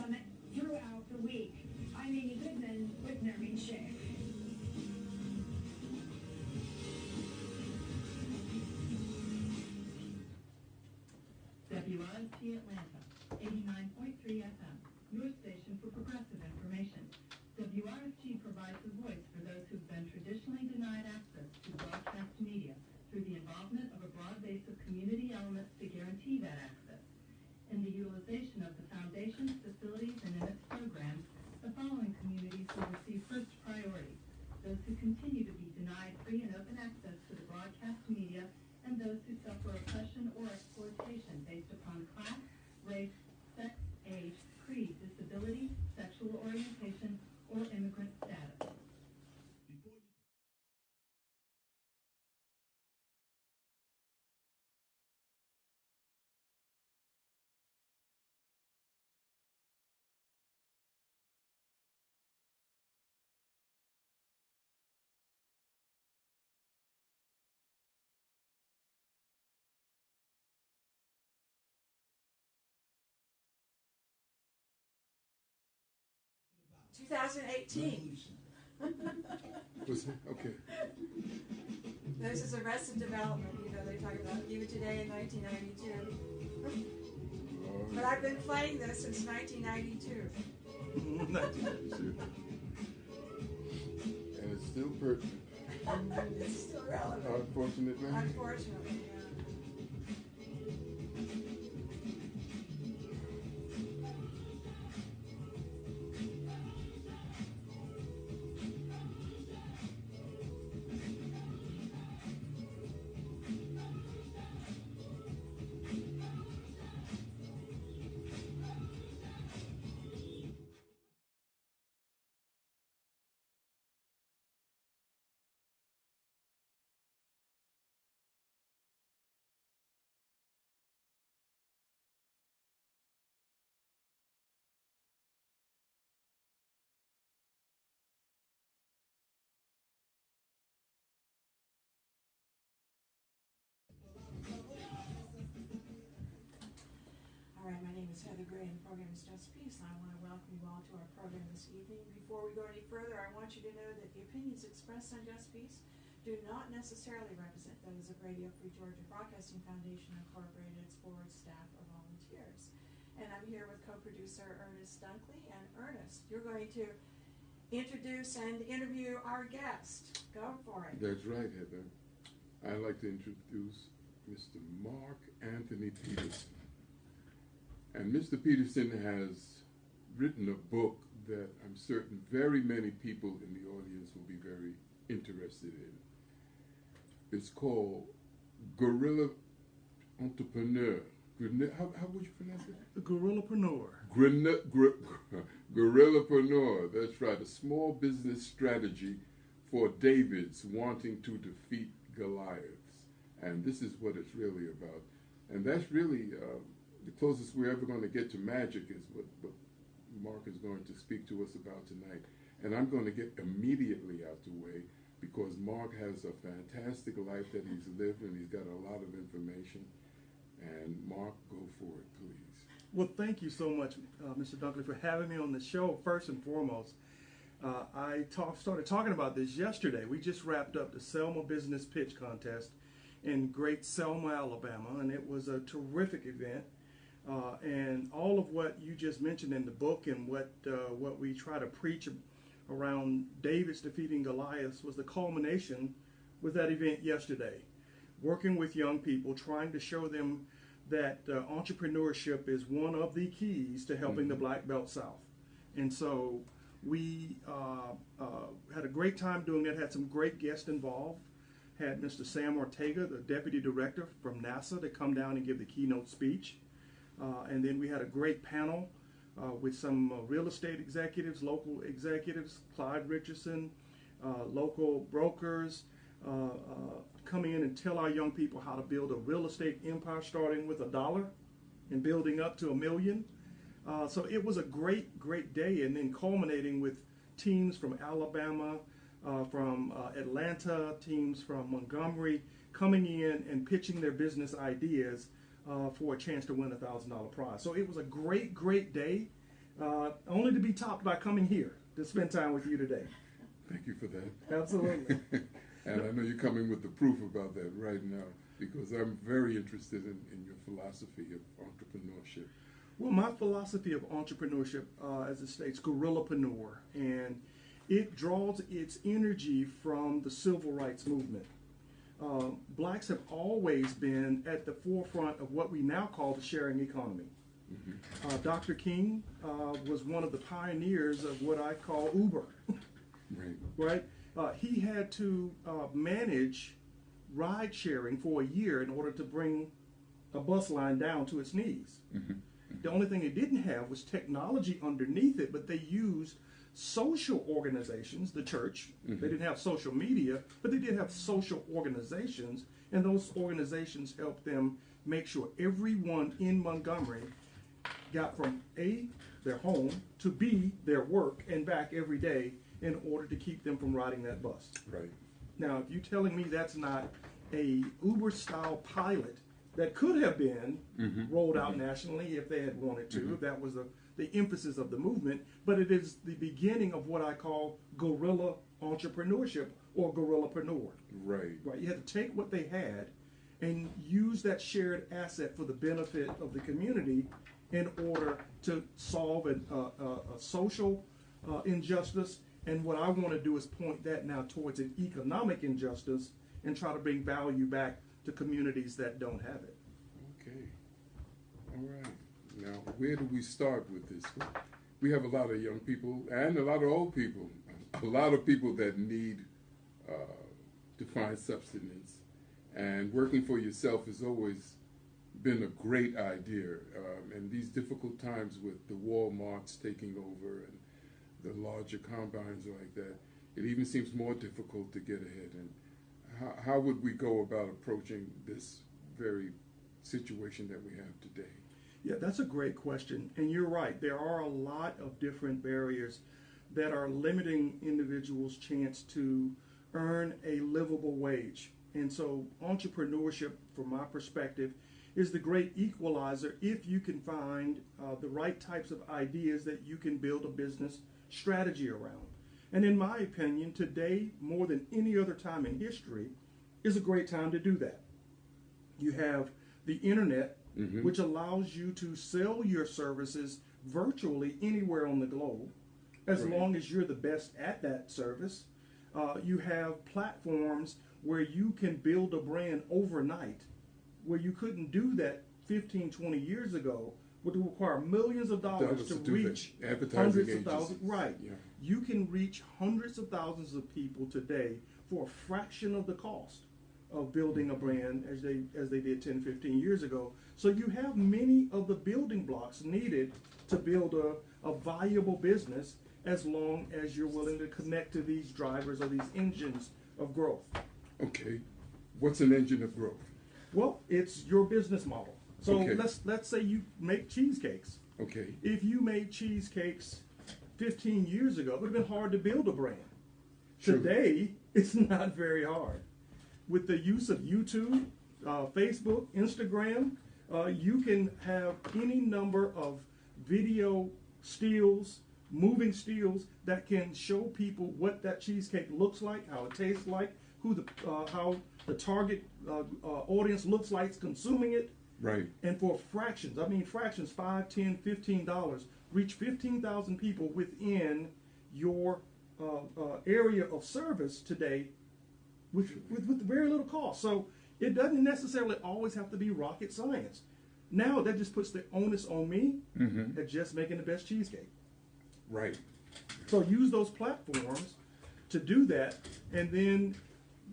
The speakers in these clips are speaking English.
Summit throughout the week. I'm Amy Goodman with Nermeen Sheikh. WRFG Atlanta, 89.3 FM, your station for progressive information. WRFG provides a voice for those who've been traditionally denied access to broadcast media through the involvement of a broad base of community elements to guarantee that access. In the utilization of the Foundation's facilities and in its programs, the following communities will receive first priority: those who continue to be denied free and open access to the broadcast media, and those who suffer oppression or exploitation based upon class, race, sex, age, creed, disability, sexual orientation, or immigrant status. Okay. This is Arrested Development. You know, they talk about Even Today in 1992. But I've been playing this since 1992. 1992. And it's still pertinent. It's still relevant. Unfortunately. Unfortunately, yeah. All right, my name is Heather Gray, and the program is Just Peace. I want to welcome you all to our program this evening. Before we go any further, I want you to know that the opinions expressed on Just Peace do not necessarily represent those of Radio Free Georgia Broadcasting Foundation Incorporated, its board, staff, or volunteers. And I'm here with co-producer Ernest Dunkley. And Ernest, you're going to introduce and interview our guest. Go for it. That's right, Heather. I'd like to introduce Mr. Mark Anthony Peterson. And Mr. Peterson has written a book that I'm certain very many people in the audience will be very interested in. It's called Guerrilla-Entrepreneur. How would you pronounce it? The Guerrillapreneur. Guerrillapreneur, that's right. A small business strategy for Davids wanting to defeat Goliaths. And this is what it's really about. And that's really the closest we're ever going to get to magic is what Mark is going to speak to us about tonight. And I'm going to get immediately out the way because Mark has a fantastic life that he's lived and he's got a lot of information. And Mark, go for it, please. Well, thank you so much, Mr. Dunkley, for having me on the show. First and foremost, I started talking about this yesterday. We just wrapped up the Selma Business Pitch Contest in Great Selma, Alabama, and it was a terrific event. And all of what you just mentioned in the book and what we try to preach around David's defeating Goliath was the culmination with that event yesterday. Working with young people, trying to show them that entrepreneurship is one of the keys to helping the Black Belt South. And so we had a great time doing that, had some great guests involved. Had Mr. Sam Ortega, the Deputy Director from NASA, to come down and give the keynote speech. And then we had a great panel with some real estate executives, local executives, Clyde Richardson, local brokers, come in and tell our young people how to build a real estate empire starting with $1 and building up to $1 million. So it was a great, great day, and then culminating with teams from Alabama, from Atlanta, teams from Montgomery coming in and pitching their business ideas for a chance to win a $1,000 prize. So it was a great, great day. only to be topped by coming here to spend time with you today. Thank you for that. Absolutely. And I know you're coming with the proof about that right now, because I'm very interested in your philosophy of entrepreneurship. Well, my philosophy of entrepreneurship, as it states, guerrillapreneur, and it draws its energy from the civil rights movement. Blacks have always been at the forefront of what we now call the sharing economy. Mm-hmm. Dr. King was one of the pioneers of what I call Uber. Right. Right? He had to manage ride sharing for a year in order to bring a bus line down to its knees. Mm-hmm. The only thing it didn't have was technology underneath it, but they used social organizations, the church. Mm-hmm. They didn't have social media, but they did have social organizations, and those organizations helped them make sure everyone in Montgomery got from A, their home, to B, their work, and back every day in order to keep them from riding that bus. Right. Now, if you're telling me that's not a Uber-style pilot that could have been rolled out nationally if they had wanted to, if that was the emphasis of the movement, but it is the beginning of what I call guerrilla entrepreneurship or guerrillapreneur. Right. Right. You had to take what they had and use that shared asset for the benefit of the community in order to solve a social injustice. And what I want to do is point that now towards an economic injustice and try to bring value back to communities that don't have it. Okay. All right. Now, where do we start with this? We have a lot of young people and a lot of old people, a lot of people that need to find subsistence. And working for yourself has always been a great idea. And these difficult times with the Walmarts taking over and the larger combines like that, it even seems more difficult to get ahead. And how would we go about approaching this very situation that we have today? Yeah, that's a great question. And you're right. There are a lot of different barriers that are limiting individuals' chance to earn a livable wage. And so entrepreneurship, from my perspective, is the great equalizer if you can find the right types of ideas that you can build a business strategy around. And in my opinion, today, more than any other time in history, is a great time to do that. You have the internet, which allows you to sell your services virtually anywhere on the globe, as long as you're the best at that service. You have platforms where you can build a brand overnight, where you couldn't do that 15, 20 years ago, would require millions of dollars to reach hundreds of thousands. Right. Yeah. You can reach hundreds of thousands of people today for a fraction of the cost of building a brand as they did 10, 15 years ago. So you have many of the building blocks needed to build a viable business, as long as you're willing to connect to these drivers or these engines of growth. Okay. What's an engine of growth? Well, it's your business model. So let's say you make cheesecakes. Okay. If you made cheesecakes 15 years ago, it would have been hard to build a brand. Sure. Today, it's not very hard. With the use of YouTube, Facebook, Instagram, you can have any number of video stills, moving stills that can show people what that cheesecake looks like, how it tastes like, how the target audience looks like consuming it. Right. And for fractions, $5, $10, $15, reach 15,000 people within your area of service today with very little cost. So it doesn't necessarily always have to be rocket science. Now that just puts the onus on me at just making the best cheesecake. Right. So use those platforms to do that, and then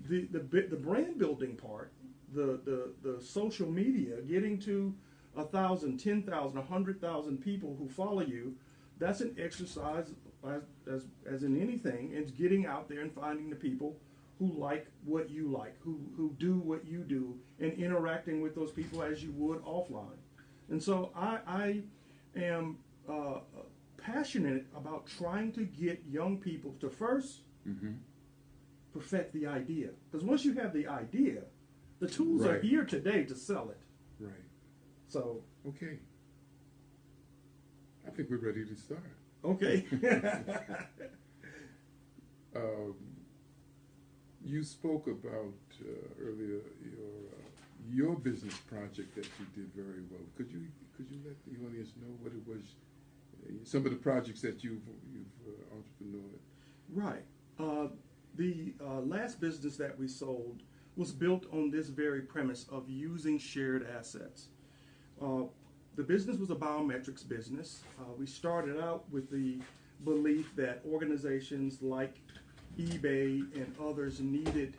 the brand building part, the social media, getting to 1,000, 10,000, 100,000 people who follow you, that's an exercise as in anything. It's getting out there and finding the people who like what you like, who do what you do, and interacting with those people as you would offline. And so I am passionate about trying to get young people to first perfect the idea. Because once you have the idea, the tools are here today to sell it. Right. So okay. I think we're ready to start. Okay. You spoke about earlier your business project that you did very well. Could you let the audience know what it was? Some of the projects that you've entrepreneured. Right. The last business that we sold was built on this very premise of using shared assets. The business was a biometrics business. We started out with the belief that organizations like eBay and others needed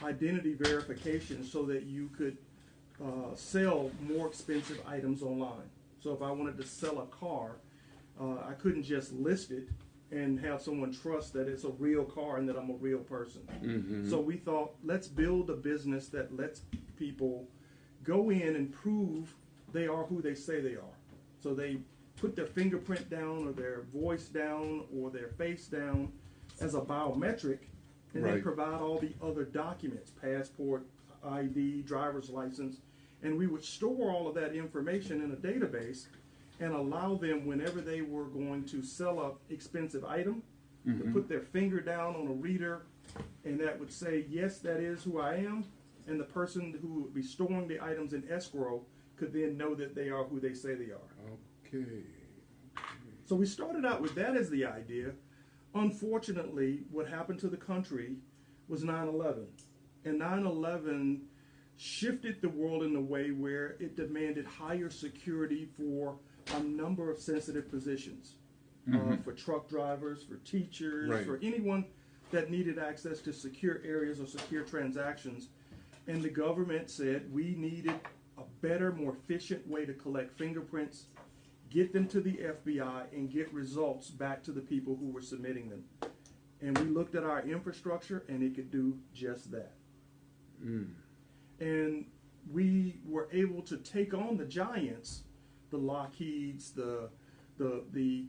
identity verification so that you could sell more expensive items online. So if I wanted to sell a car, I couldn't just list it and have someone trust that it's a real car and that I'm a real person. Mm-hmm. So we thought, let's build a business that lets people go in and prove they are who they say they are. So they put their fingerprint down or their voice down or their face down as a biometric, and Right. then provide all the other documents, passport, ID, driver's license, and we would store all of that information in a database and allow them, whenever they were going to sell an expensive item, Mm-hmm. to put their finger down on a reader, and that would say, yes, that is who I am, and the person who would be storing the items in escrow could then know that they are who they say they are. Okay. So we started out with that as the idea. Unfortunately, what happened to the country was 9/11. And 9/11 shifted the world in a way where it demanded higher security for a number of sensitive positions. For truck drivers, for teachers, Right. for anyone that needed access to secure areas or secure transactions. And the government said we needed a better, more efficient way to collect fingerprints, get them to the FBI, and get results back to the people who were submitting them. And we looked at our infrastructure, and it could do just that. And we were able to take on the giants, the Lockheeds, the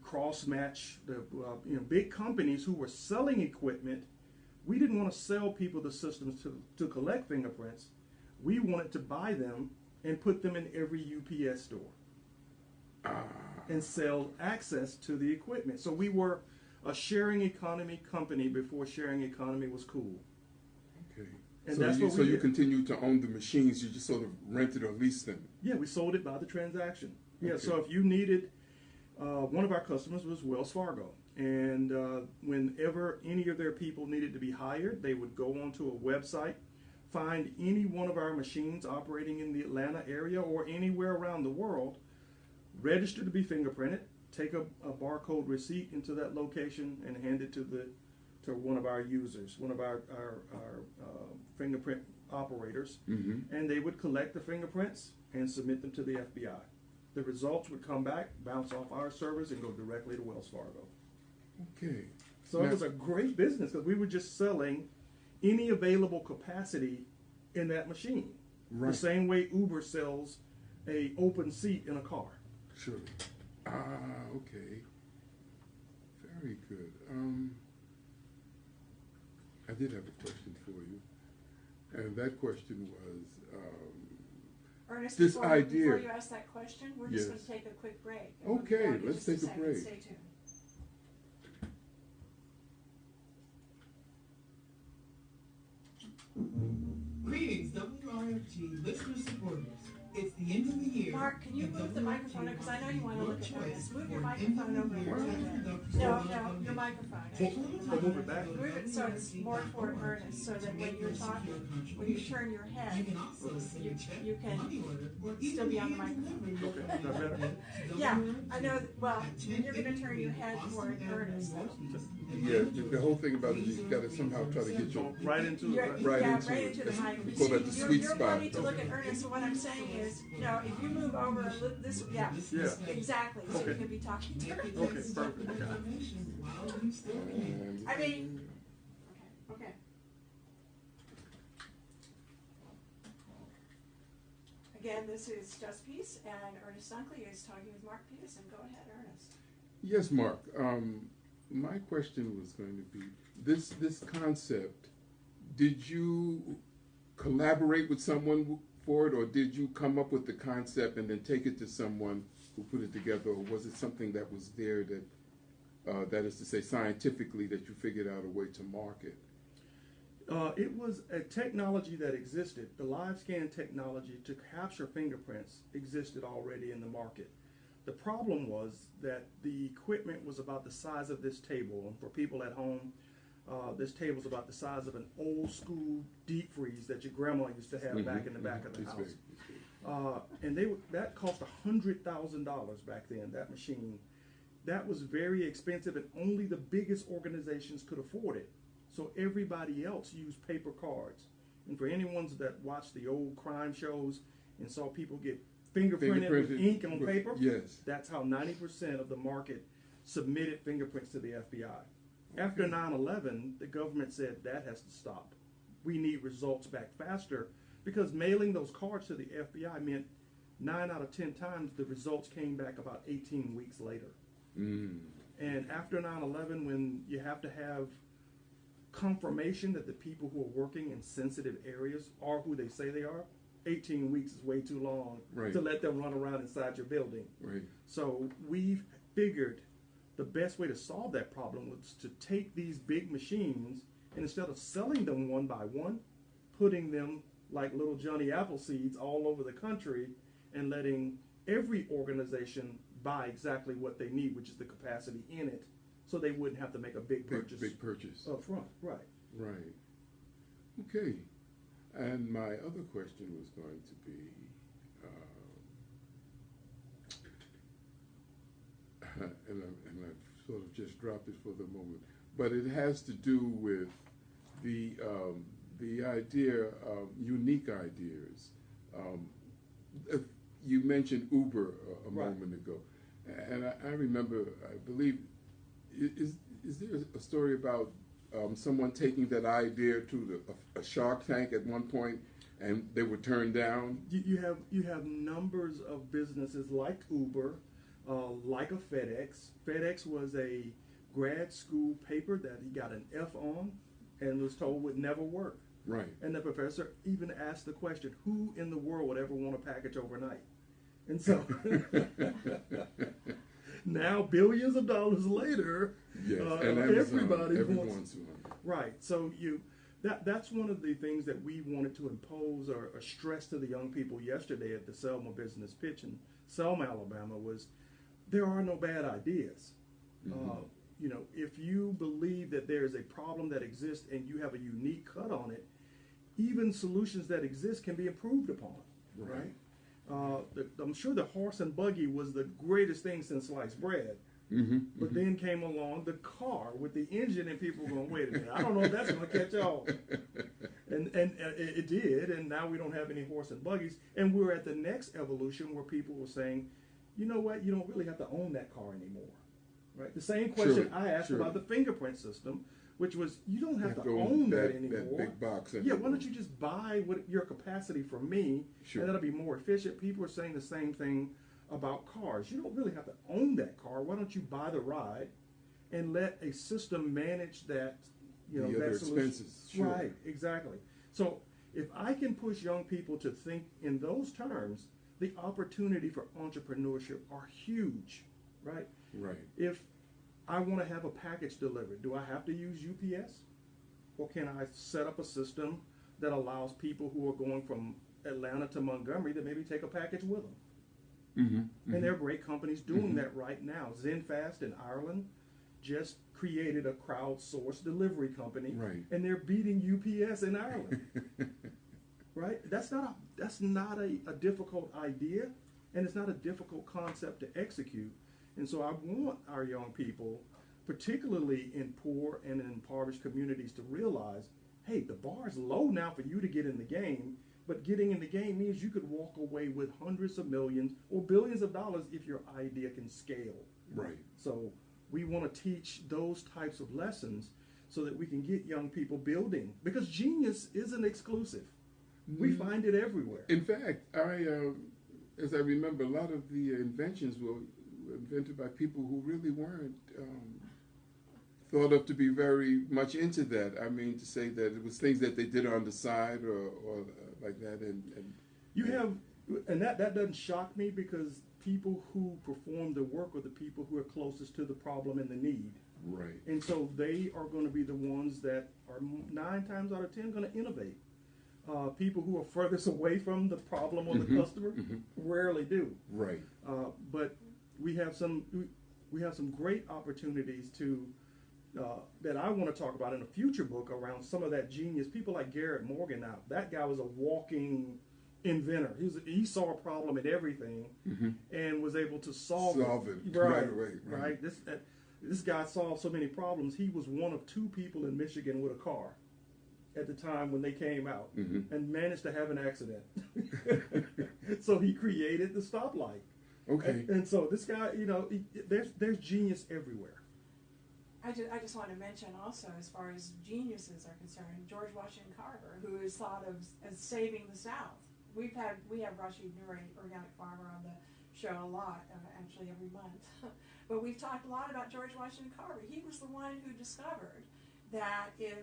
Crossmatch, the big companies who were selling equipment. We didn't want to sell people the systems to collect fingerprints. We wanted to buy them and put them in every UPS store and sell access to the equipment. So we were a sharing economy company before sharing economy was cool. Okay. And so that's you, what we so you did. continue to own the machines. You just sort of rented or leased them. Yeah, we sold it by the transaction. Yeah, Okay. so if you needed, one of our customers was Wells Fargo. And whenever any of their people needed to be hired, they would go onto a website, find any one of our machines operating in the Atlanta area or anywhere around the world, register to be fingerprinted, take a barcode receipt into that location, and hand it to one of our users, one of our fingerprint operators, and they would collect the fingerprints and submit them to the FBI. The results would come back, bounce off our servers, and go directly to Wells Fargo. Okay. So it was a great business because we were just selling any available capacity in that machine. Right. The same way Uber sells a open seat in a car. Surely. Okay. Very good. I did have a question for you, and that question was Ernest, this before idea. you ask that question, we're just Yes. going to take a quick break. And we'll be Okay, back in let's just take a second. break. Stay tuned. Greetings, WRFG listeners supporters. It's the end of the year. Mark, can you move the microphone? Because I know you want to look at Ernest. Move your for microphone over end here. of the year No, your microphone. Move it back. Move it so it's more toward Ernest, so that when you're talking, when you turn your You head, can also send a check, you can money order, or still even be on the hand microphone. delivery Okay, is that better? Yeah, I know. Well, you're going to turn your head toward Ernest, though. Yeah, the whole thing about it is you got to somehow try to get your Right into You're, it. Right yeah, into right it. into the mic. Call that the You're- sweet you're spot. wanting to look at Ernest, so what I'm saying is, no, if you move over a little, this, yeah, Yeah. exactly, so you Okay. can be talking to Ernest. Okay, perfect. Yeah. and I mean, okay. Again, this is Just Peace, and Ernest Dunkley is talking with Mark Peterson. Go ahead, Ernest. yes, Mark. My question was going to be this concept. Did you collaborate with someone for it, or did you come up with the concept and then take it to someone who put it together, or was it something that was there that, that is to say, scientifically, that you figured out a way to market? It was a technology that existed. The live scan technology to capture fingerprints existed already in the market. The problem was that the equipment was about the size of this table. And for people at home, this table is about the size of an old school deep freeze that your grandma used to have back in the back of the house. And that cost $100,000 back then, that machine. That was very expensive, and only the biggest organizations could afford it. So everybody else used paper cards. And for anyone that watched the old crime shows and saw people get fingerprinted with ink on paper, yes, that's how 90% of the market submitted fingerprints to the FBI. After 9/11, the government said that has to stop. We need results back faster, because mailing those cards to the FBI meant 9 out of 10 times the results came back about 18 weeks later. And after 9/11, when you have to have confirmation that the people who are working in sensitive areas are who they say they are, 18 weeks is way too long to let them run around inside your building. So we've figured the best way to solve that problem was to take these big machines, and instead of selling them one by one, putting them like little Johnny Appleseeds all over the country and letting every organization buy exactly what they need, which is the capacity in it, so they wouldn't have to make a big purchase up front. Right. Okay. And my other question was going to be, and I've sort of just dropped it for the moment, but it has to do with the idea of unique ideas. You mentioned Uber a moment ago, and I remember, I believe, is there a story about someone taking that idea to a Shark Tank at one point, and they were turned down? You have numbers of businesses like Uber, like a FedEx. FedEx was a grad school paper that he got an F on and was told would never work. Right. And the professor even asked the question, who in the world would ever want a package overnight? And so now, billions of dollars later, and everybody wants one. Right. So that's one of the things that we wanted to impose or stress to the young people yesterday at the Selma Business Pitch in Selma, Alabama, was there are no bad ideas. If you believe that there is a problem that exists and you have a unique cut on it, even solutions that exist can be improved upon. Right. I'm sure the horse and buggy was the greatest thing since sliced bread. But then came along the car with the engine, and people were going, wait a minute, I don't know if that's going to catch on. And it did, and now we don't have any horse and buggies. And we're at the next evolution where people were saying, you know what, you don't really have to own that car anymore. Right? The same question I asked about the fingerprint system, which was, you don't have to own that anymore. That big box. Yeah, why don't you just buy your capacity from me, and that'll be more efficient. People are saying the same thing about cars. You don't really have to own that car. Why don't you buy the ride and let a system manage that, that other solution. Expenses. Right, exactly. So if I can push young people to think in those terms, the opportunity for entrepreneurship are huge, right? Right. If I want to have a package delivered, do I have to use UPS? Or can I set up a system that allows people who are going from Atlanta to Montgomery to maybe take a package with them? And there are great companies doing that right now. ZenFast in Ireland just created a crowdsourced delivery company, and they're beating UPS in Ireland. Right? That's not a difficult idea, and it's not a difficult concept to execute. And so I want our young people, particularly in poor and impoverished communities, to realize, hey, the bar is low now for you to get in the game. But getting in the game means you could walk away with hundreds of millions or billions of dollars if your idea can scale. Right. So we want to teach those types of lessons so that we can get young people building. Because genius isn't exclusive. We find it everywhere. In fact, as I remember, a lot of the inventions were invented by people who really weren't thought of to be very much into that. I mean, to say that it was things that they did on the side or like that. And you have, and that doesn't shock me, because people who perform the work are the people who are closest to the problem and the need. Right. And so they are going to be the ones that are 9 times out of 10 going to innovate. People who are furthest away from the problem or the customer rarely do. Right. But we have some great opportunities to that I want to talk about in a future book around some of that genius. People like Garrett Morgan. Now that guy was a walking inventor. He saw a problem in everything and was able to solve it. Right away. Right. This guy solved so many problems. He was one of 2 people in Michigan with a car at the time when they came out and managed to have an accident. So he created the stoplight. Okay. And so this guy, there's genius everywhere. I just want to mention also, as far as geniuses are concerned, George Washington Carver, who is thought of as saving the South. We have Rashid Nouri, organic farmer, on the show a lot, actually every month. But we've talked a lot about George Washington Carver. He was the one who discovered that if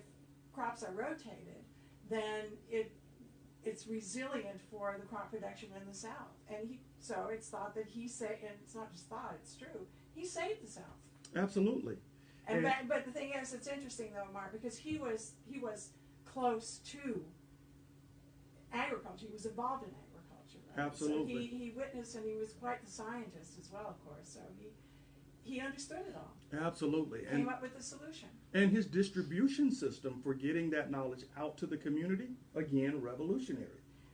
crops are rotated, then it's resilient for the crop production in the South. And so it's thought that he saved, and it's not just thought, it's true, he saved the South. Absolutely. But the thing is, it's interesting though, Mark, because he was close to agriculture. He was involved in agriculture. Right? Absolutely. So he witnessed, and he was quite the scientist as well, of course. So he understood it all. Absolutely. Came up with the solution. And his distribution system for getting that knowledge out to the community, again, revolutionary.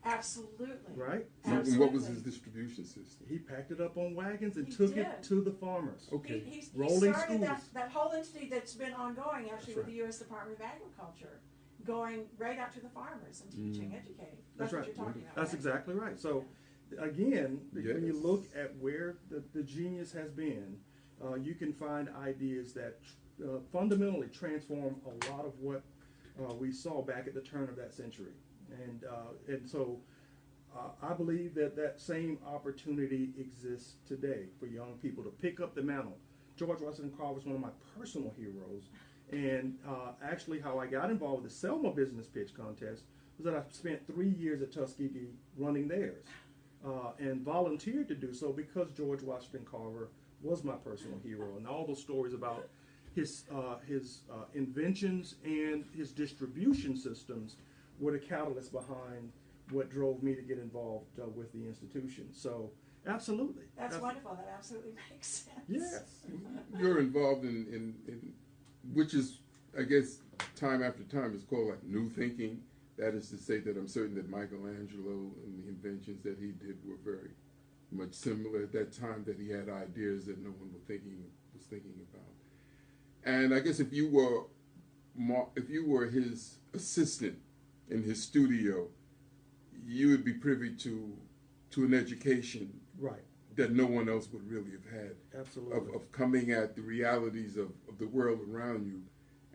Absolutely. Right? Absolutely. And what was his distribution system? He packed it up on wagons and took it to the farmers. Okay. He Rolling started schools. that whole entity that's been ongoing, actually, That's with right. the U.S. Department of Agriculture, going right out to the farmers and teaching, educating. That's what right. you're talking about. That's right? exactly right. So, again, when you Yes. look at where the genius has been, you can find ideas that fundamentally transform a lot of what we saw back at the turn of that century. And so I believe that same opportunity exists today for young people to pick up the mantle. George Washington Carver is one of my personal heroes. And actually how I got involved with the Selma Business Pitch Contest was that I spent 3 years at Tuskegee running theirs and volunteered to do so because George Washington Carver was my personal hero. And all those stories about his inventions and his distribution systems were the catalyst behind what drove me to get involved with the institution. So, absolutely. That's wonderful. That absolutely makes sense. Yes. You're involved in which is, I guess, time after time is called like new thinking. That is to say that I'm certain that Michelangelo and the inventions that he did were very much similar at that time, that he had ideas that no one was thinking about. And I guess if you were his assistant in his studio, you would be privy to an education Right. that no one else would really have had. Absolutely. Of coming at the realities of the world around you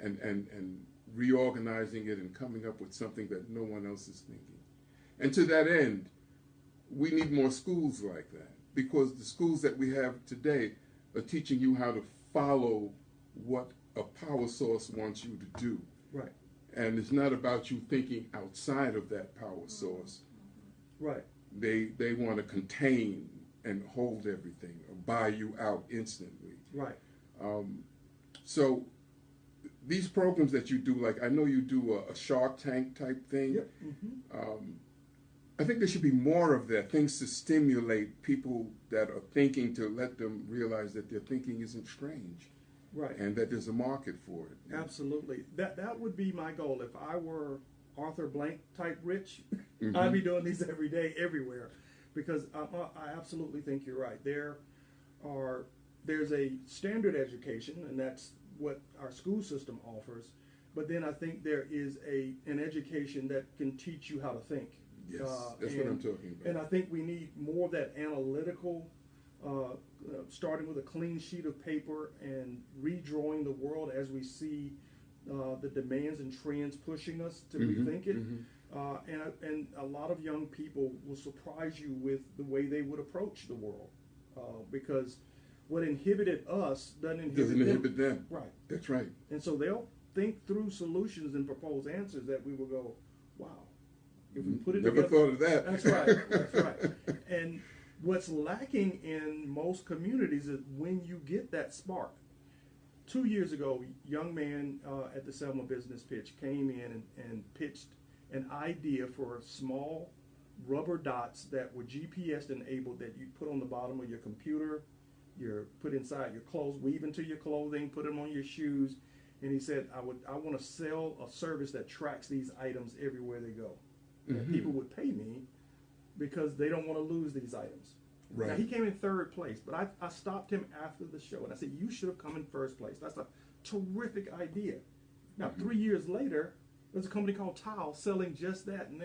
and reorganizing it and coming up with something that no one else is thinking. And to that end, we need more schools like that, because the schools that we have today are teaching you how to follow what a power source wants you to do. Right. And it's not about you thinking outside of that power source. Right. They want to contain and hold everything or buy you out instantly. Right. So these programs that you do, like I know you do a Shark Tank type thing. Yep. I think there should be more of that, things to stimulate people that are thinking, to let them realize that their thinking isn't strange. Right. And that there's a market for it. Absolutely. That would be my goal. If I were Arthur Blank type rich, I'd be doing these every day, everywhere, because I absolutely think you're right. There's a standard education, and that's what our school system offers. But then I think there is an education that can teach you how to think. Yes, that's what I'm talking about. And I think we need more of that analytical, starting with a clean sheet of paper and redrawing the world as we see the demands and trends pushing us to rethink it. And a lot of young people will surprise you with the way they would approach the world, because what inhibited us doesn't inhibit them. Right. That's right. And so they'll think through solutions and propose answers that we will go, wow. If we put it Never together, thought of that. That's right. That's right. And What's lacking in most communities is when you get that spark. 2 years ago, a young man at the Selma Business Pitch came in and pitched an idea for small rubber dots that were GPS enabled that you put on the bottom of your computer, you put inside your clothes, weave into your clothing, put them on your shoes. And he said, I want to sell a service that tracks these items everywhere they go. And people would pay me because they don't want to lose these items. Right. Now, he came in third place, but I stopped him after the show and I said, you should have come in first place. That's a terrific idea. Now, 3 years later, there's a company called Tile selling just that, and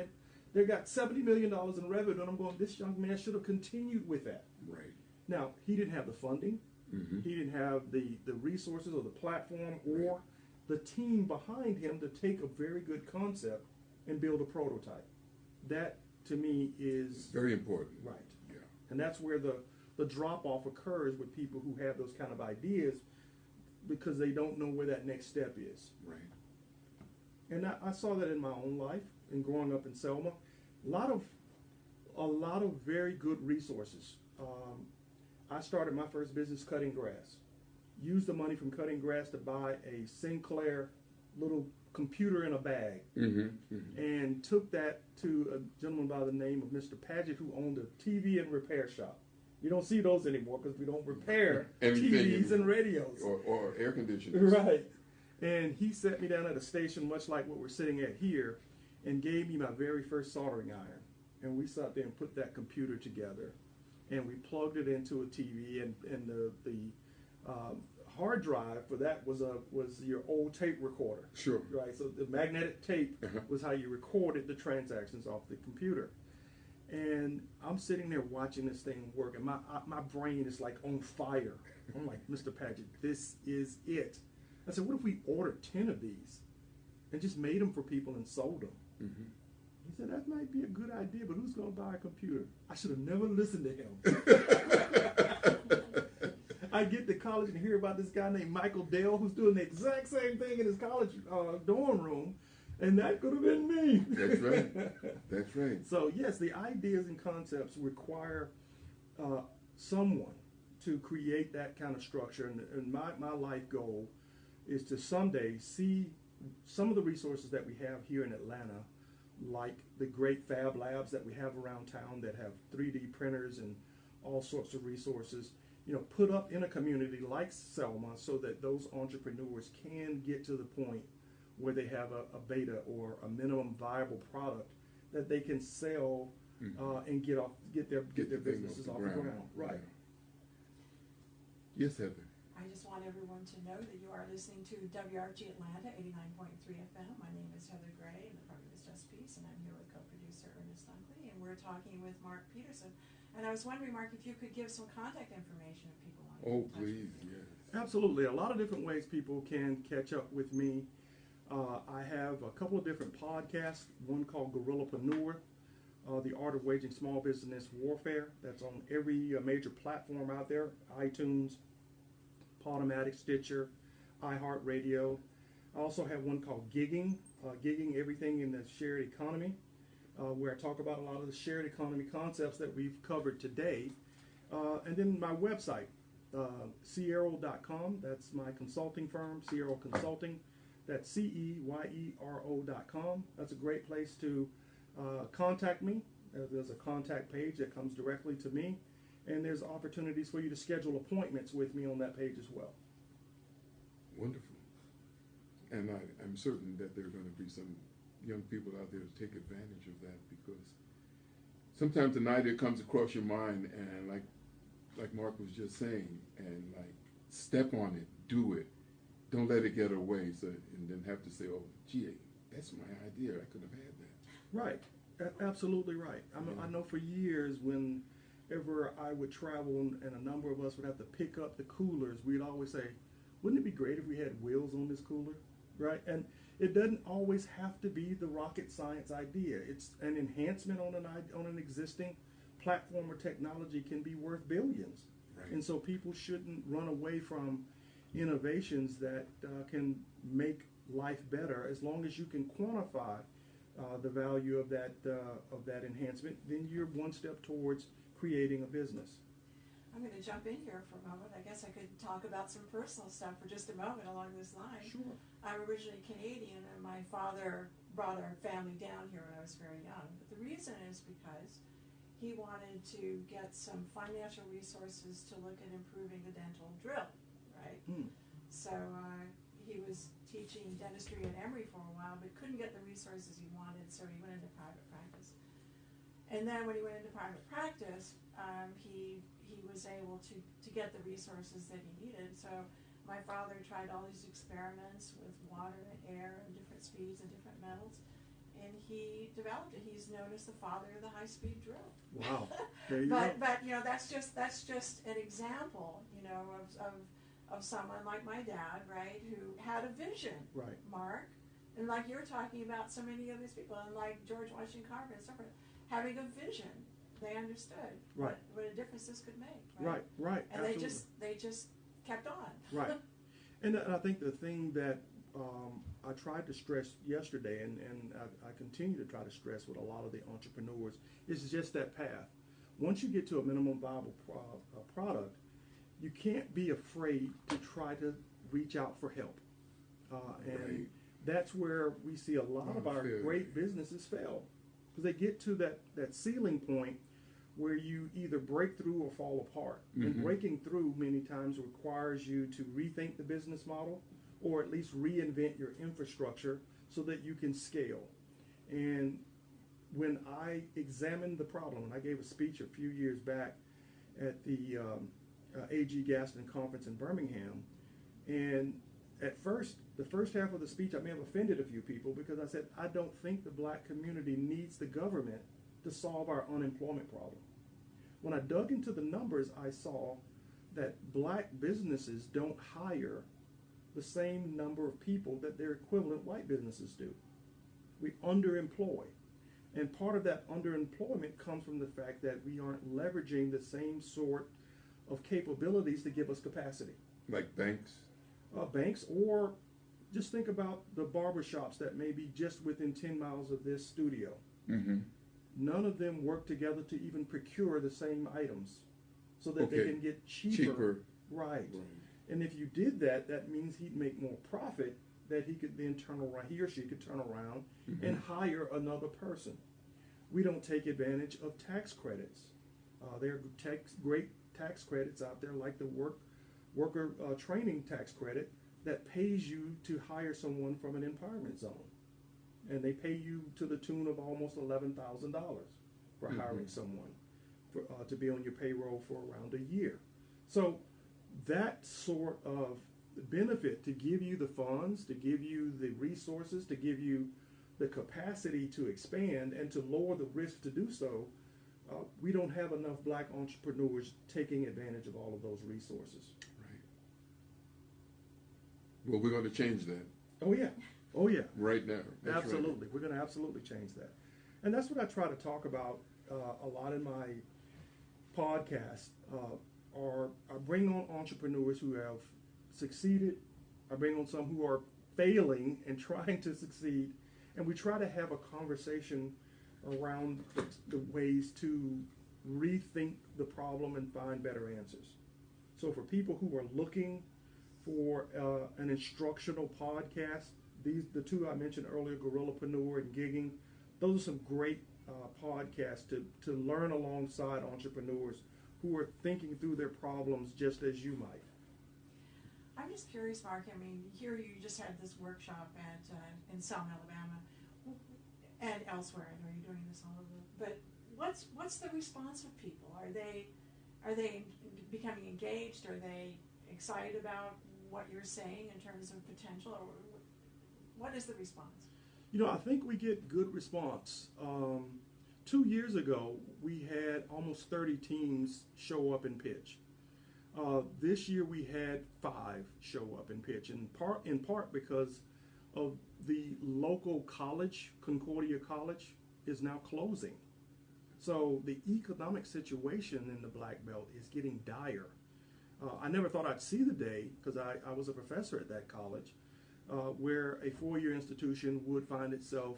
they've got $70 million in revenue, and I'm going, this young man should have continued with that. Right. Now, he didn't have the funding. He didn't have the resources or the platform or the team behind him to take a very good concept and build a prototype. That, to me, is very important. Right. Yeah. And that's where the drop-off occurs with people who have those kind of ideas because they don't know where that next step is. Right. And I saw that in my own life and growing up in Selma. A lot of very good resources. I started my first business cutting grass. Used the money from cutting grass to buy a Sinclair little computer in a bag. And took that to a gentleman by the name of Mr. Paget, who owned a TV and repair shop. You don't see those anymore because we don't repair TVs and radios. Or air conditioners. Right. And he set me down at a station much like what we're sitting at here and gave me my very first soldering iron. And we sat there and put that computer together. And we plugged it into a TV, and the hard drive for that was your old tape recorder. Sure. Right. So the magnetic tape was how you recorded the transactions off the computer. And I'm sitting there watching this thing work, and my brain is like on fire. I'm like, Mr. Paget, this is it. I said, what if we ordered 10 of these and just made them for people and sold them? He said, that might be a good idea, but who's going to buy a computer? I should have never listened to him. I get to college and hear about this guy named Michael Dell who's doing the exact same thing in his college dorm room, and that could have been me. That's right. That's right. So, yes, the ideas and concepts require someone to create that kind of structure, and my life goal is to someday see some of the resources that we have here in Atlanta, like the great fab labs that we have around town that have 3D printers and all sorts of resources, put up in a community like Selma so that those entrepreneurs can get to the point where they have a beta or a minimum viable product that they can sell and get their businesses off the ground. Right. Yes, Heather. I just want everyone to know that you are listening to WRFG Atlanta 89.3 FM. My name is Heather Gray, and the program is Just Peace, and I'm here with co-producer Ernest Dunkley, and we're talking with Mark Peterson. And I was wondering, Mark, if you could give some contact information if people want to get in touch Please, with you. yes. Absolutely. A lot of different ways people can catch up with me. I have a couple of different podcasts, one called Gorillapreneur, The Art of Waging Small Business Warfare. That's on every major platform out there, iTunes, Podomatic, Stitcher, iHeartRadio. I also have one called Gigging, Gigging Everything in the Shared Economy, where I talk about a lot of the shared economy concepts that we've covered today. And then my website, Ceyero.com, that's my consulting firm, Ceyero Consulting. That's CEYERO.com. That's a great place to contact me. There's a contact page that comes directly to me. And there's opportunities for you to schedule appointments with me on that page as well. Wonderful. And I'm certain that there are going to be some young people out there to take advantage of that, because sometimes an idea comes across your mind, and like Mark was just saying, and like step on it, do it. Don't let it get away, and then have to say, oh, gee, that's my idea. I could have had that. Right. Absolutely right. I know for years whenever I would travel and a number of us would have to pick up the coolers, we'd always say, wouldn't it be great if we had wheels on this cooler? Right? And it doesn't always have to be the rocket science idea. It's an enhancement on an existing platform or technology can be worth billions. Right. And so people shouldn't run away from innovations that can make life better. As long as you can quantify the value of that enhancement, then you're one step towards creating a business. I'm going to jump in here for a moment. I guess I could talk about some personal stuff for just a moment along this line. Sure. I'm originally Canadian, and my father brought our family down here when I was very young. But the reason is because he wanted to get some financial resources to look at improving the dental drill, right? So he was teaching dentistry at Emory for a while, but couldn't get the resources he wanted, so he went into private practice. And then when he went into private practice, he was able to get the resources that he needed. So my father tried all these experiments with water and air and different speeds and different metals, and he developed it. He's known as the father of the high-speed drill. Wow. There you go. But you know, that's just an example, you know, of someone like my dad, right, who had a vision, Right. Mark, and like you're talking about so many of these people, and like George Washington Carver and so forth, having a vision. They understood Right. what a difference this could make. Right. And Absolutely. they just kept on. Right. And I think the thing that I tried to stress yesterday, and I continue to try to stress with a lot of the entrepreneurs, is just that path. Once you get to a minimum viable product, you can't be afraid to try to reach out for help. And that's where we see a lot of our great businesses fail. Because they get to that ceiling point where you either break through or fall apart. And breaking through many times requires you to rethink the business model, or at least reinvent your infrastructure so that you can scale. And when I examined the problem, and I gave a speech a few years back at the A.G. Gaston Conference in Birmingham, and at first, the first half of the speech, I may have offended a few people because I said, I don't think the black community needs the government to solve our unemployment problem. When I dug into the numbers, I saw that black businesses don't hire the same number of people that their equivalent white businesses do. We underemploy. And part of that underemployment comes from the fact that we aren't leveraging the same sort of capabilities to give us capacity. Like banks? Banks, or just think about the barbershops that may be just within 10 miles of this studio. None of them work together to even procure the same items so that they can get cheaper. Right. And if you did that, that means he'd make more profit that he could then turn around, he or she could turn around and hire another person. We don't take advantage of tax credits. There are great tax credits out there, like the worker training tax credit that pays you to hire someone from an empowerment zone. And they pay you to the tune of almost $11,000 for hiring someone to be on your payroll for around a year. So that sort of benefit to give you the funds, to give you the resources, to give you the capacity to expand and to lower the risk to do so, we don't have enough black entrepreneurs taking advantage of all of those resources. Right. Well, we're going to change that. Oh, yeah. Oh, yeah. Right now. That's absolutely. Right. We're going to absolutely change that. And that's what I try to talk about a lot in my podcast. I bring on entrepreneurs who have succeeded. I bring on some who are failing and trying to succeed. And we try to have a conversation around the ways to rethink the problem and find better answers. So for people who are looking for an instructional podcast, the two I mentioned earlier, Gorillapreneur and Gigging, those are some great podcasts to learn alongside entrepreneurs who are thinking through their problems just as you might. I'm just curious, Mark. I mean, here you just had this workshop in Selma, Alabama, and elsewhere. I know you're doing this all over. But what's the response of people? Are they becoming engaged? Are they excited about what you're saying in terms of potential? Or what is the response? You know, I think we get good response. 2 years ago, we had almost 30 teams show up and pitch. This year we had 5 show up and pitch, in part because of the local college, Concordia College, is now closing. So the economic situation in the Black Belt is getting dire. I never thought I'd see the day, because I was a professor at that college, where a 4-year institution would find itself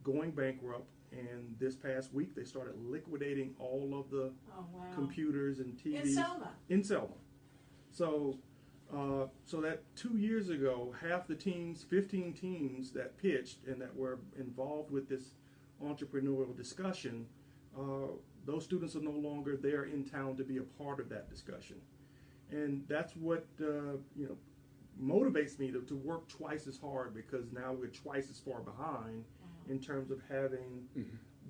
going bankrupt. And this past week, they started liquidating all of the computers and TVs in Selma. So, so that 2 years ago, half the teams, 15 teams that pitched and that were involved with this entrepreneurial discussion, those students are no longer there in town to be a part of that discussion. And that's what motivates me to work twice as hard, because now we're twice as far behind in terms of having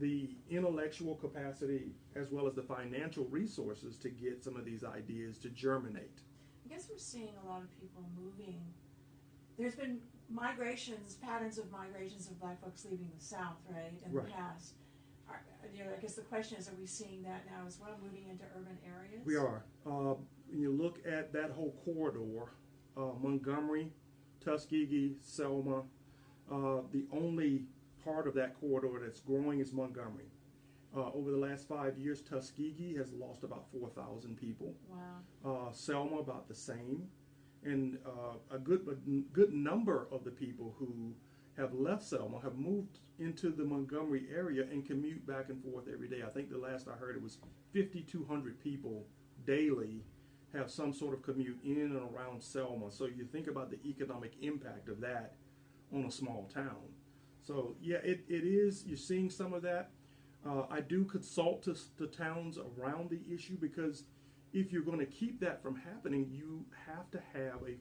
the intellectual capacity as well as the financial resources to get some of these ideas to germinate. I guess we're seeing a lot of people moving. There's been patterns of migrations of black folks leaving the South, right, in the past. I guess the question is, are we seeing that now as well, moving into urban areas? We are. When you look at that whole corridor, Montgomery, Tuskegee, Selma, the only part of that corridor that's growing is Montgomery. Over the last 5 years, Tuskegee has lost about 4,000 people. Wow. Selma about the same, and a good number of the people who have left Selma have moved into the Montgomery area and commute back and forth every day. I think the last I heard it was 5,200 people daily have some sort of commute in and around Selma. So you think about the economic impact of that on a small town. So yeah, it is, you're seeing some of that. I do consult to towns around the issue, because if you're going to keep that from happening, you have to have a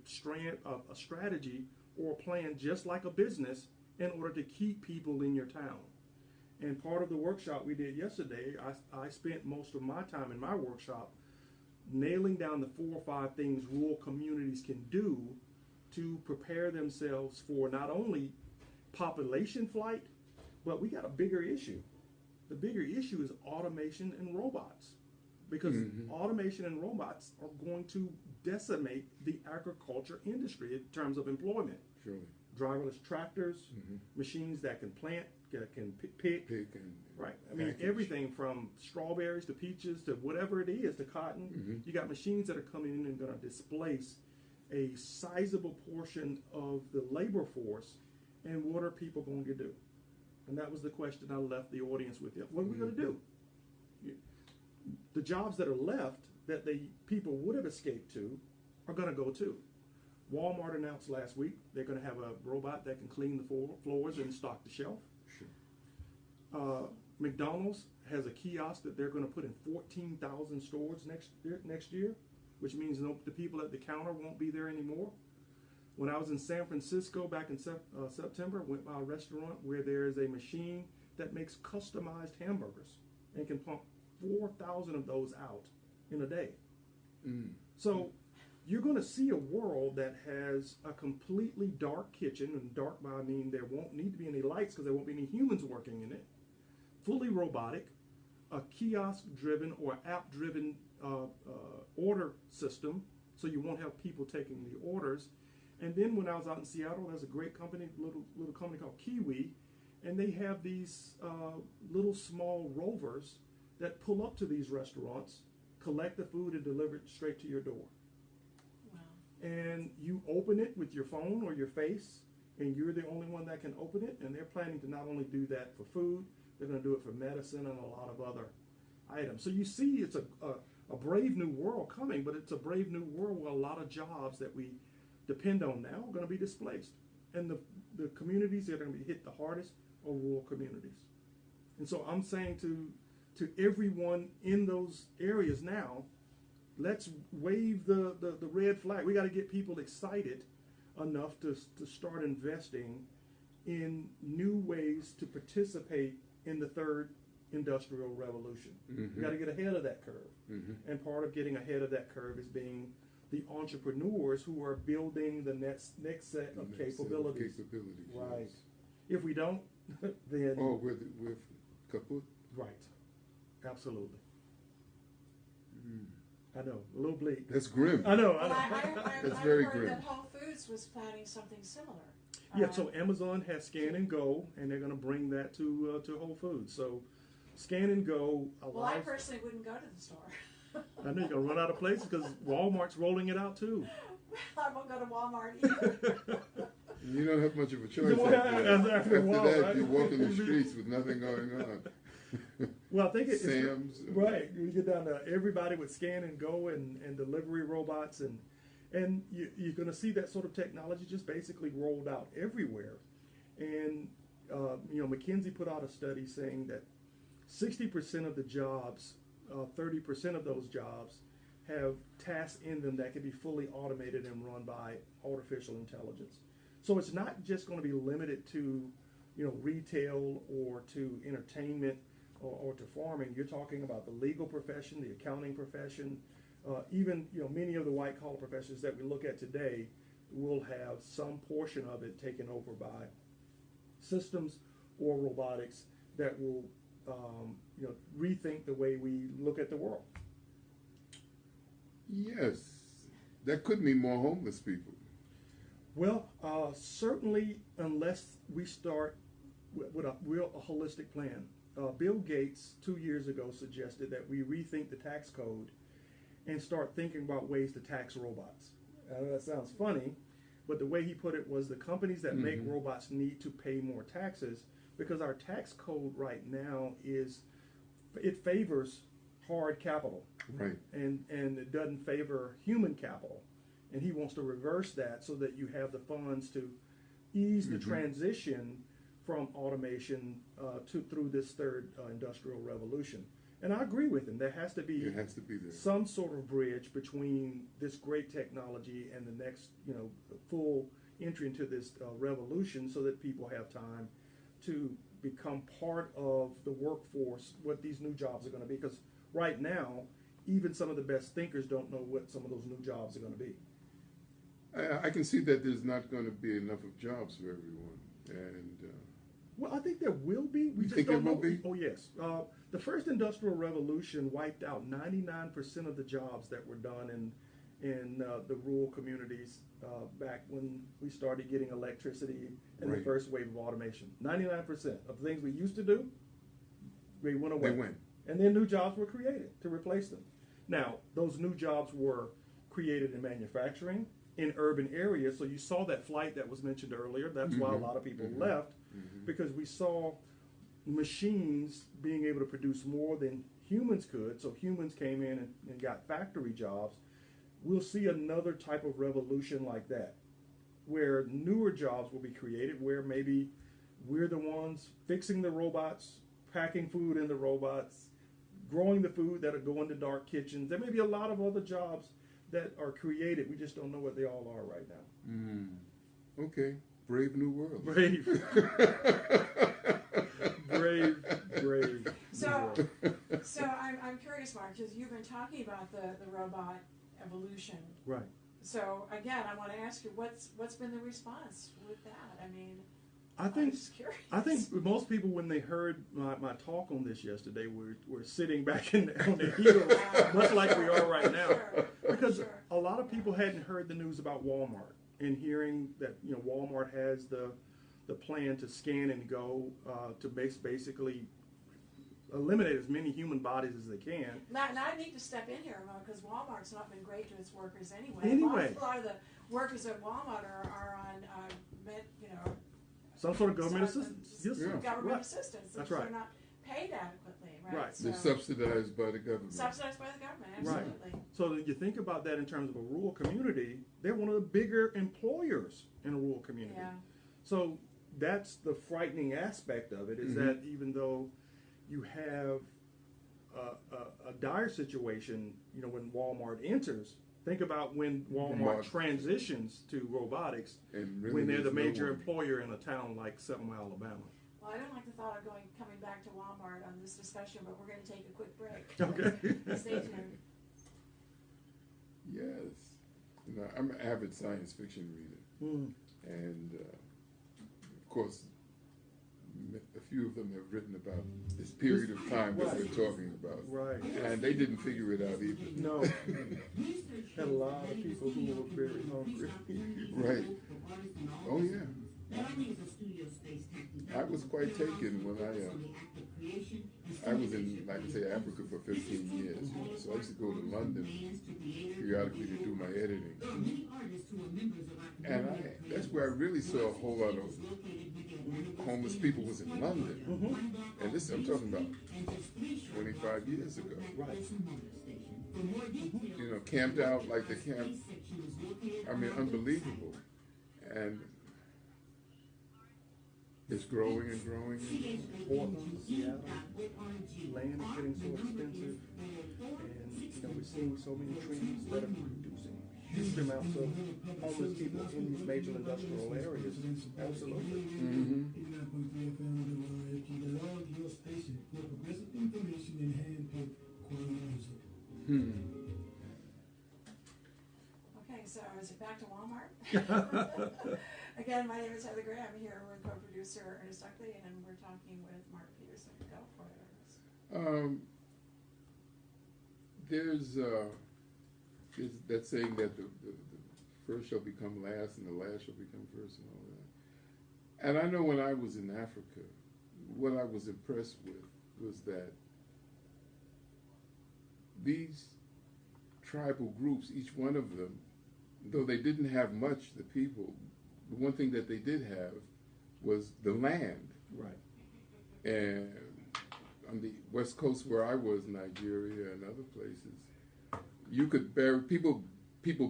strategy or a plan, just like a business, in order to keep people in your town. And part of the workshop we did yesterday, I spent most of my time in my workshop nailing down the 4 or 5 things rural communities can do to prepare themselves for not only population flight, but we got a bigger issue. The bigger issue is automation and robots, because automation and robots are going to decimate the agriculture industry in terms of employment. Surely. Driverless tractors, machines that can plant, that can pick and right. I mean, everything from strawberries to peaches to whatever it is, to cotton. You got machines that are coming in and going to displace a sizable portion of the labor force. And what are people going to do? And that was the question I left the audience with. What are we going to do? The jobs that are left that people would have escaped to are going to go to. Walmart announced last week they're going to have a robot that can clean the floors and stock the shelf. Sure. McDonald's has a kiosk that they're going to put in 14,000 stores next year, which means the people at the counter won't be there anymore. When I was in San Francisco back in September, I went by a restaurant where there is a machine that makes customized hamburgers and can pump 4,000 of those out in a day. So you're going to see a world that has a completely dark kitchen, and dark by I mean there won't need to be any lights because there won't be any humans working in it, fully robotic, a kiosk-driven or app-driven order system, so you won't have people taking the orders. And then when I was out in Seattle, there's a great company, little company called Kiwi, and they have these little small rovers that pull up to these restaurants, collect the food, and deliver it straight to your door. Wow. And you open it with your phone or your face, and you're the only one that can open it. And they're planning to not only do that for food, they're going to do it for medicine and a lot of other items. So you see, it's a brave new world coming, but it's a brave new world where a lot of jobs that we depend on now are going to be displaced. And the communities that are going to be hit the hardest are rural communities. And so I'm saying to everyone in those areas now, let's wave the red flag. We got to get people excited enough to start investing in new ways to participate in the third industrial revolution. We got to get ahead of that curve. And part of getting ahead of that curve is being the entrepreneurs who are building the next set of capabilities. Right. Yes. If we don't, then we're kaput. Right. Absolutely. I know, a little bleak. That's grim. I know. Well, That's I very heard grim. that Whole Foods was planning something similar. Yeah, so Amazon has Scan and Go, and they're going to bring that to Whole Foods. So Scan and Go allows... Well, I personally wouldn't go to the store. I know you're going to run out of places because Walmart's rolling it out too. I won't go to Walmart either. You don't have much of a choice. Well, after a while, that, right? you're walking the streets with nothing going on. Well, I think it's Sam's. right. You get down to everybody with scan and go and delivery robots, and you're going to see that sort of technology just basically rolled out everywhere. And McKinsey put out a study saying that 60% of the jobs, 30% of those jobs, have tasks in them that can be fully automated and run by artificial intelligence. So it's not just going to be limited to, retail or to entertainment or to farming. You're talking about the legal profession, the accounting profession, even many of the white collar professions that we look at today will have some portion of it taken over by systems or robotics that will rethink the way we look at the world. Yes, that could mean more homeless people. Well, certainly, unless we start with a holistic plan. Bill Gates 2 years ago suggested that we rethink the tax code and start thinking about ways to tax robots. That sounds funny, but the way he put it was the companies that make robots need to pay more taxes because our tax code right now it favors hard capital, right, and it doesn't favor human capital, and he wants to reverse that so that you have the funds to ease the transition from automation through this third industrial revolution. And I agree with him. There has to be there. Some sort of bridge between this great technology and the next, full entry into this revolution, so that people have time to become part of the workforce, what these new jobs are going to be. Because right now, even some of the best thinkers don't know what some of those new jobs are going to be. I can see that there's not going to be enough of jobs for everyone. And well, I think there will be. We you just think don't there know. will be? Oh, yes. The first industrial revolution wiped out 99% of the jobs that were done in the rural communities back when we started getting electricity and the first wave of automation. 99% of the things we used to do, they went away. They went. And then new jobs were created to replace them. Now, those new jobs were created in manufacturing, in urban areas. So you saw that flight that was mentioned earlier. That's why a lot of people left, because we saw machines being able to produce more than humans could. So humans came in and got factory jobs. We'll see another type of revolution like that, where newer jobs will be created, where maybe we're the ones fixing the robots, packing food in the robots, growing the food that'll go into dark kitchens. There may be a lot of other jobs that are created. We just don't know what they all are right now. Okay. Brave new world. Brave. brave. So I'm curious, Mark, because you've been talking about the robot evolution. Right. So again, I want to ask you, what's been the response with that? I mean, I think I'm just curious. I think most people, when they heard my talk on this yesterday, were sitting back on their heels, much like we are right now, because a lot of people hadn't heard the news about Walmart, and hearing that Walmart has the plan to scan and go to basically eliminate as many human bodies as they can. Now I need to step in here, because Walmart's not been great to its workers anyway. A lot of the workers at Walmart are on some sort of government assistance. Government assistance. That's right. They're not paid adequately, right? Right. They're subsidized by the government. Subsidized by the government, absolutely. Right. So you think about that in terms of a rural community, they're one of the bigger employers in a rural community. Yeah. So that's the frightening aspect of it, is that even though you have a dire situation, when Walmart enters, think about when Walmart transitions to robotics, and really when they're the major employer in a town like Selma, Alabama. Well, I don't like the thought of coming back to Walmart on this discussion, but we're going to take a quick break. Okay. Stay tuned. Yes. I'm an avid science fiction reader. And, of course, a few of them have written about this period of time that we're talking about. Right. And they didn't figure it out either. No. Had a lot of people who were very hungry. Right. Oh, yeah. I was quite taken when I was in, like I say, Africa for 15 years. So I used to go to London periodically to do my editing. And that's where I really saw a whole lot of homeless people was in London. And this I'm talking about 25 years ago. Right. You know, camped out like the camp. I mean, unbelievable. And it's growing and growing. Portland, Seattle, land is getting so expensive, and you know we're seeing so many trees that are producing huge amounts of homeless people in these major industrial areas. Absolutely. Mm-hmm. Okay, so is it back to Walmart? Again, my name is Heather Gray. I'm here with co-producer Ernest Duckley, and we're talking with Mark Peterson. Go for it, Ernest. There's that saying that the first shall become last and the last shall become first and all that. And I know when I was in Africa, what I was impressed with was that these tribal groups, each one of them, though they didn't have much, the people, the one thing that they did have was the land. Right. And on the west coast where I was, Nigeria and other places, you could bury people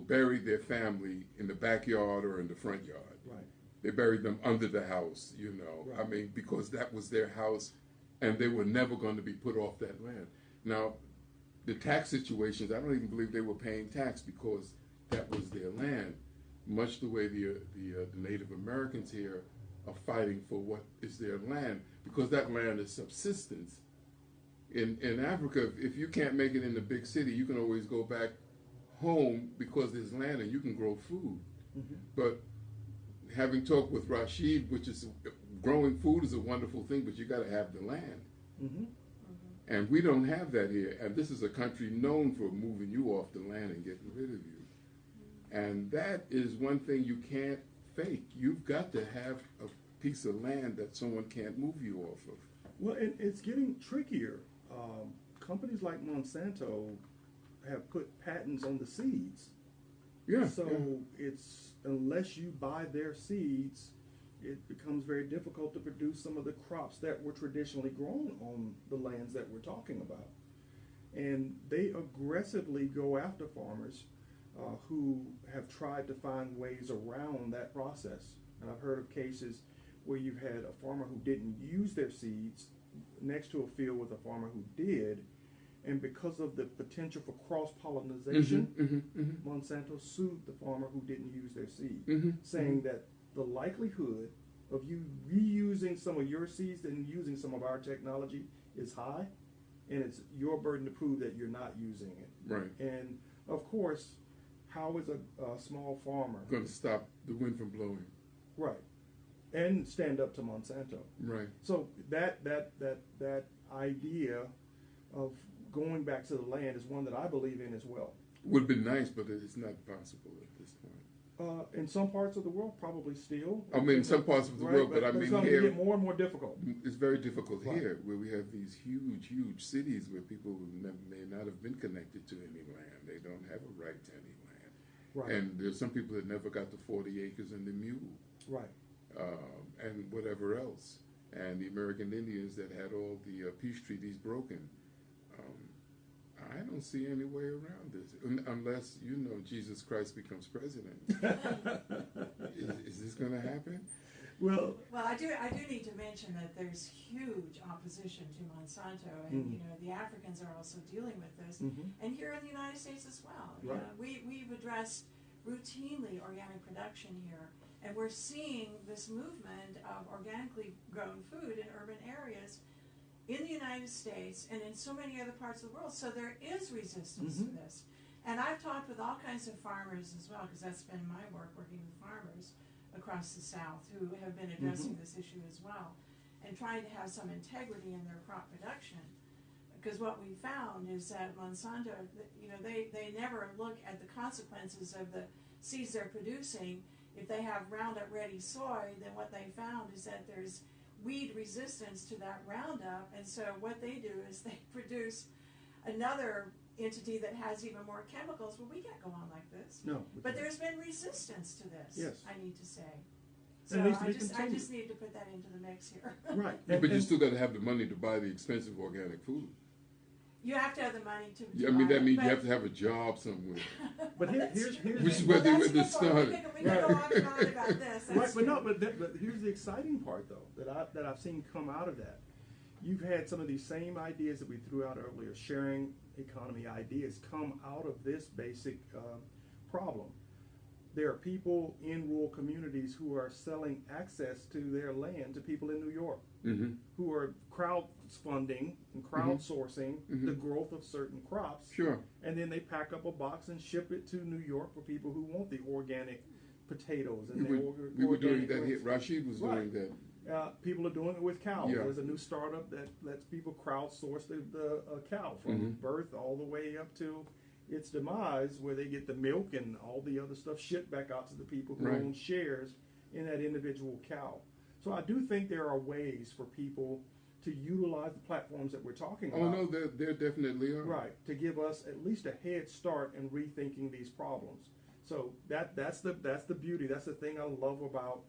buried their family in the backyard or in the front yard. Right. They buried them under the house, you know. Right. I mean, because that was their house and they were never going to be put off that land. Now, the tax situations, I don't even believe they were paying tax because that was their land, much the way the Native Americans here are fighting for what is their land, because that land is subsistence. In Africa, if you can't make it in the big city, you can always go back home because there's land and you can grow food. Mm-hmm. But having talked with Rashid, which is growing food is a wonderful thing, but you got to have the land. Mm-hmm. And we don't have that here. And this is a country known for moving you off the land and getting rid of you. And that is one thing you can't fake. You've got to have a piece of land that someone can't move you off of. Well, it's getting trickier. Companies like Monsanto have put patents on the seeds. Yeah. So it's, unless you buy their seeds, it becomes very difficult to produce some of the crops that were traditionally grown on the lands that we're talking about. And they aggressively go after farmers who have tried to find ways around that process. And I've heard of cases where you've had a farmer who didn't use their seeds next to a field with a farmer who did, and because of the potential for cross-pollination, Monsanto sued the farmer who didn't use their seed, saying that the likelihood of you reusing some of your seeds and using some of our technology is high, and it's your burden to prove that you're not using it. Right. And of course, how is a small farmer Going to stop the wind from blowing. right and stand up to Monsanto? Right. So that idea of going back to the land is one that I believe in as well. Would have been nice, but it's not possible at this point. In some parts of the world, probably still. I mean, in some parts of the world, but I mean, it's going here to get more and more difficult. it's very difficult Right. here, where we have these huge cities where people who may not have been connected to any land. They don't have a right to any land. Right. And there's some people that never got the 40 acres and the mule. Right. And whatever else. And the American Indians that had all the peace treaties broken. I don't see any way around this, unless, you know, Jesus Christ becomes president. Is this going to happen? Well, I do need to mention that there's huge opposition to Monsanto, and you know the Africans are also dealing with this, and here in the United States as well. You Right. know, we've addressed routinely organic production here, and we're seeing this movement of organically grown food in urban areas in the United States and in so many other parts of the world. So there is resistance to this. And I've talked with all kinds of farmers as well, because that's been my work, working with farmers across the South who have been addressing this issue as well, and trying to have some integrity in their crop production. Because what we found is that Monsanto, you know, they never look at the consequences of the seeds they're producing. If they have Roundup Ready soy, then what they found is that there's weed resistance to that Roundup, and so what they do is they produce another entity that has even more chemicals. Well, we can't go on like this. No. But there's been resistance to this, Yes. I need to say. It So needs to I be just continued. need to put that into the mix here. Right. Yeah, but you still got to have the money to buy the expensive organic food. You have to have the money to. Yeah, I mean, buy that it, means but- you have to have a job somewhere. But here's Which is Well, where that's they a good point. started. We can go on and on about this. That's Right, but no, true. but here's the exciting part though that I've seen come out of that. You've had some of these same ideas that we threw out earlier, sharing economy ideas, come out of this basic problem. There are people in rural communities who are selling access to their land to people in New York, Mm-hmm. who are crowdfunding and crowdsourcing the growth of certain crops. Sure. And then they pack up a box and ship it to New York for people who want the organic potatoes and We were doing organic that here. greens. Rashid was Right. doing that. People are doing it with cows. Yeah. There's a new startup that lets people crowdsource the cow from birth all the way up to its demise, where they get the milk and all the other stuff shipped back out to the people who Right. own shares in that individual cow. So I do think there are ways for people to utilize the platforms that we're talking about. Oh no, there definitely are. Right, to give us at least a head start in rethinking these problems. So that's the beauty. That's the thing I love about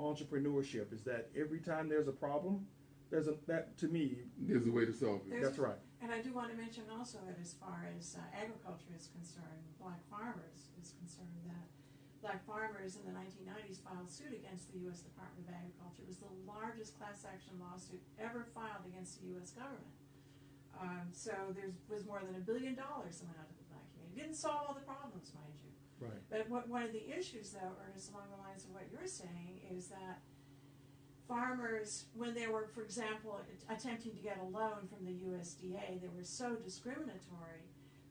entrepreneurship, is that every time there's a problem, that to me, There's a way to solve it. There's that's right. And I do want to mention also that as far as agriculture is concerned, black farmers is concerned, that black farmers in the 1990s filed suit against the U.S. Department of Agriculture. It was the largest class action lawsuit ever filed against the U.S. government. So there was more than $1 billion that went out to the black community. It didn't solve all the problems, mind you. Right. But one of the issues, though, Ernest, along the lines of what you're saying, is that farmers, when they were, for example, attempting to get a loan from the USDA, they were so discriminatory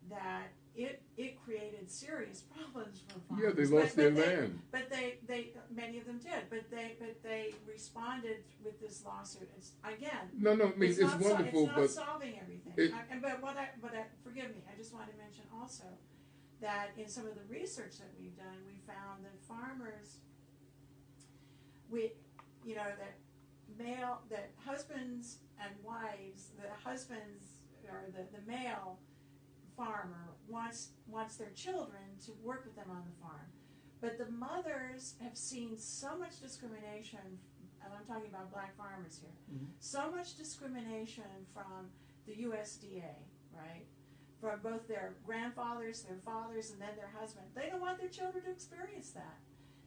that it created serious problems for farmers. Yeah, they lost their land. But they many of them did. But they responded with this lawsuit. It's again. No, I mean, it's wonderful, it's not but solving everything. Forgive me. I just want to mention also that in some of the research that we've done, we found that farmers, that husbands and wives, the husbands or the male farmer wants their children to work with them on the farm, but the mothers have seen so much discrimination, and I'm talking about black farmers here, so much discrimination from the USDA, right? From both their grandfathers, their fathers, and then their husband. They don't want their children to experience that.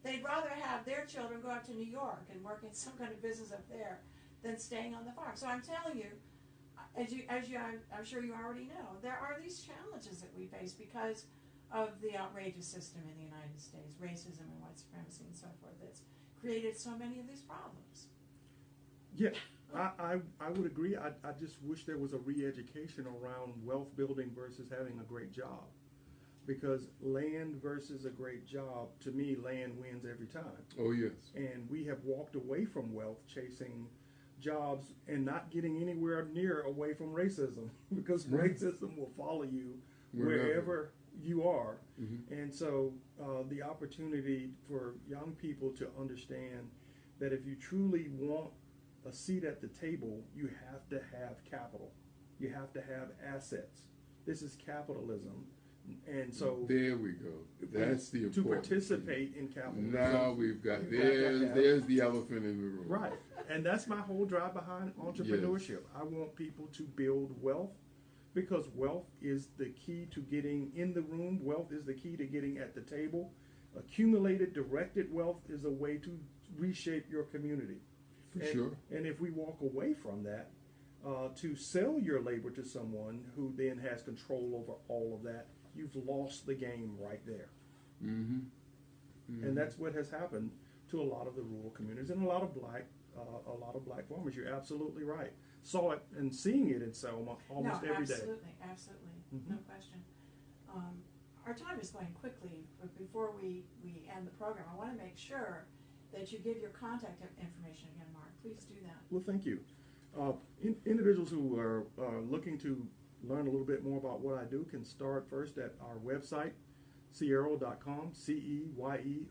They'd rather have their children go out to New York and work in some kind of business up there than staying on the farm. So I'm telling you, I'm sure you already know, there are these challenges that we face because of the outrageous system in the United States, racism and white supremacy and so forth, that's created so many of these problems. Yeah, I would agree. I just wish there was a re-education around wealth building versus having a great job. Because land versus a great job, to me, land wins every time. oh yes. And we have walked away from wealth chasing jobs and not getting anywhere near away from racism, because racism will follow you wherever you are. And so the opportunity for young people to understand that if you truly want a seat at the table, you have to have capital. You have to have assets. This is capitalism. And so There we go. That's the to important. participate in capitalism. Now we've got you have to have- there's the elephant in the room. Right. And that's my whole drive behind entrepreneurship. I want people to build wealth, because wealth is the key to getting in the room. Wealth is the key to getting at the table. Accumulated, directed wealth is a way to reshape your community. For sure. And if we walk away from that, to sell your labor to someone who then has control over all of that, you've lost the game right there. And that's what has happened to a lot of the rural communities and a lot of black farmers. You're absolutely right. Saw it and seeing it in Selma almost every day. Absolutely, no question. Our time is going quickly, but before we end the program, I want to make sure that you give your contact information again, Mark. Please do that. Well, thank you. Individuals who are looking to learn a little bit more about what I do can start first at our website, Ceyero.com,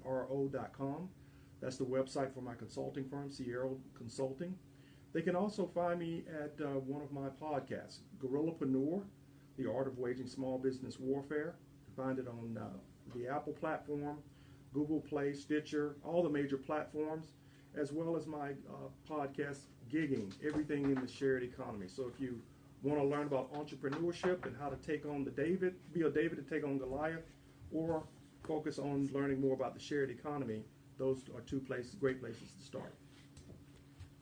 CEYERO.com. That's the website for my consulting firm, Ceyero Consulting. They can also find me at one of my podcasts, Gorillapreneur, The Art of Waging Small Business Warfare. You can find it on the Apple platform, Google Play, Stitcher, all the major platforms, as well as my podcast, Gigging, Everything in the Shared Economy. So if you want to learn about entrepreneurship and how to take on be a David to take on Goliath, or focus on learning more about the shared economy, those are two great places to start.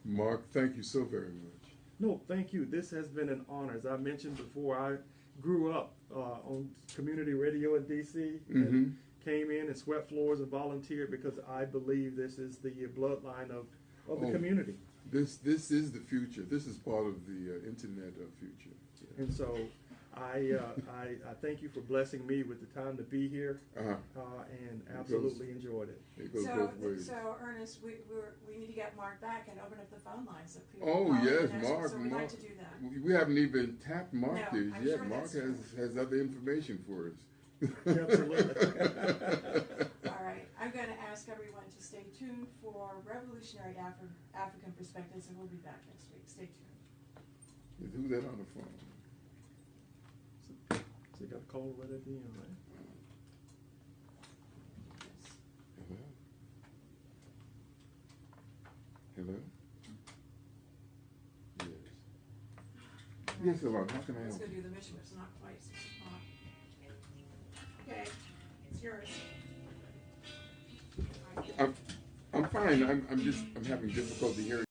Mark, thank you so very much. No, thank you. This has been an honor. As I mentioned before, I grew up on community radio in D.C. and came in and swept floors and volunteered because I believe this is the bloodline of the community. This is the future. This is part of the internet of future. Yeah. And so I thank you for blessing me with the time to be here, and absolutely enjoyed it. It goes both ways. So Ernest, we need to get Mark back and open up the phone lines so people Oh call yes, in. Mark. So we'd like to do that. We haven't even tapped Mark No, there I'm yet. sure Mark has other information for us. Absolutely. All right, I'm going to ask everyone to stay tuned for Revolutionary African Perspectives, and we'll be back next week. Stay tuned. Who's that on the phone? So you got a call right at the end, right? Hello? Yes. Yes, hello. How can I Let's help? go do the mission. It's not quite 6 o'clock. Okay, it's yours. I'm fine. I'm having difficulty hearing.